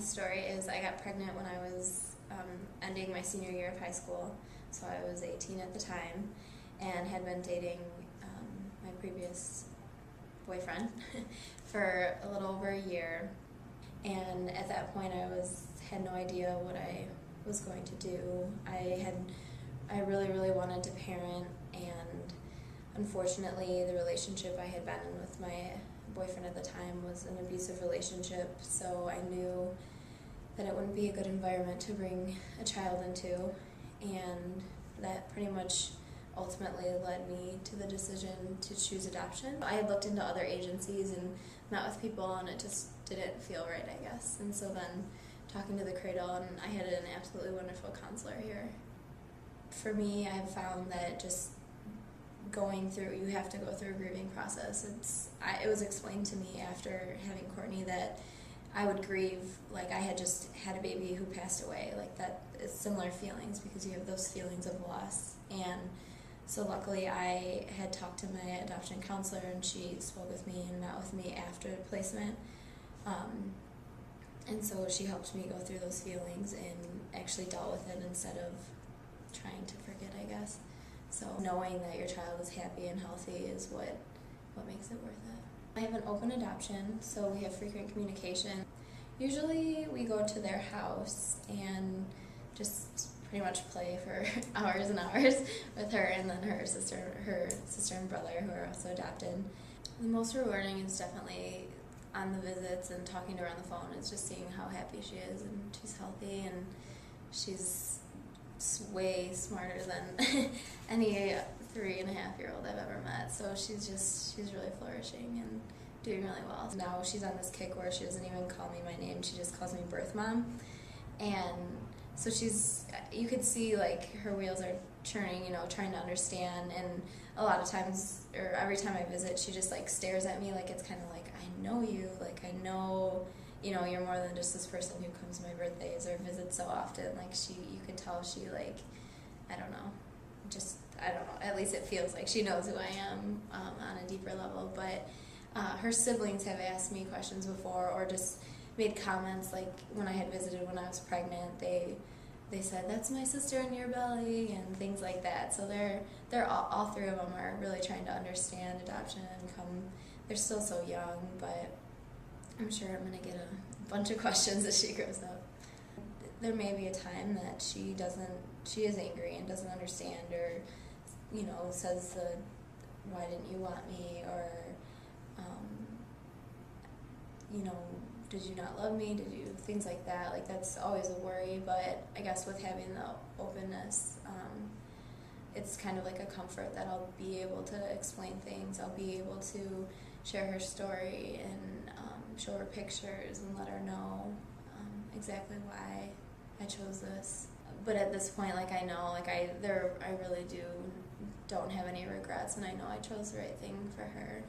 story is I got pregnant when I was ending my senior year of high school, so I was 18 at the time, and had been dating my previous boyfriend for a little over a year. And at that point, had no idea what I was going to do. I really wanted to parent, and unfortunately, the relationship I had been in with my boyfriend at the time was an abusive relationship, so I knew that it wouldn't be a good environment to bring a child into, and that pretty much ultimately led me to the decision to choose adoption. I had looked into other agencies and met with people, and it just didn't feel right, I guess. And so then talking to the Cradle, and I had an absolutely wonderful counselor here. For me, I've found that just you have to go through a grieving process. It was explained to me after having Courtney that I would grieve like I had just had a baby who passed away. Like that, it's similar feelings because you have those feelings of loss. And so luckily I had talked to my adoption counselor, and she spoke with me and met with me after placement. And so she helped me go through those feelings and actually dealt with it instead of trying to forget, I guess. So knowing that your child is happy and healthy is what makes it worth it. I have an open adoption, so we have frequent communication. Usually we go to their house and just pretty much play for hours and hours with her and then her sister and brother, who are also adopted. The most rewarding is definitely on the visits and talking to her on the phone. Is just seeing how happy she is, and she's healthy, and she's way smarter than any 3.5-year-old I've ever met. So she's really flourishing and doing really well. Now she's on this kick where she doesn't even call me my name, she just calls me birthmom. And so you could see like her wheels are churning, trying to understand. And a lot of times, or every time I visit, she just like stares at me like it's kind of like, I know you, like I know, you're more than just this person who comes to my birthdays or visits so often. Like you could tell she like, I don't know, at least it feels like she knows who I am on a deeper level. But her siblings have asked me questions before, or just made comments, like when I had visited when I was pregnant, they said, "That's my sister in your belly," and things like that. So they're all three of them are really trying to understand adoption and they're still so young, but I'm sure I'm going to get a bunch of questions as she grows up. There may be a time that she is angry and doesn't understand, or, says, why didn't you want me, or, did you not love me, things like that. Like that's always a worry, but I guess with having the openness, it's kind of like a comfort that I'll be able to explain things. I'll be able to share her story and show her pictures and let her know exactly why I chose this. But at this point, like I know, like I really don't have any regrets, and I know I chose the right thing for her.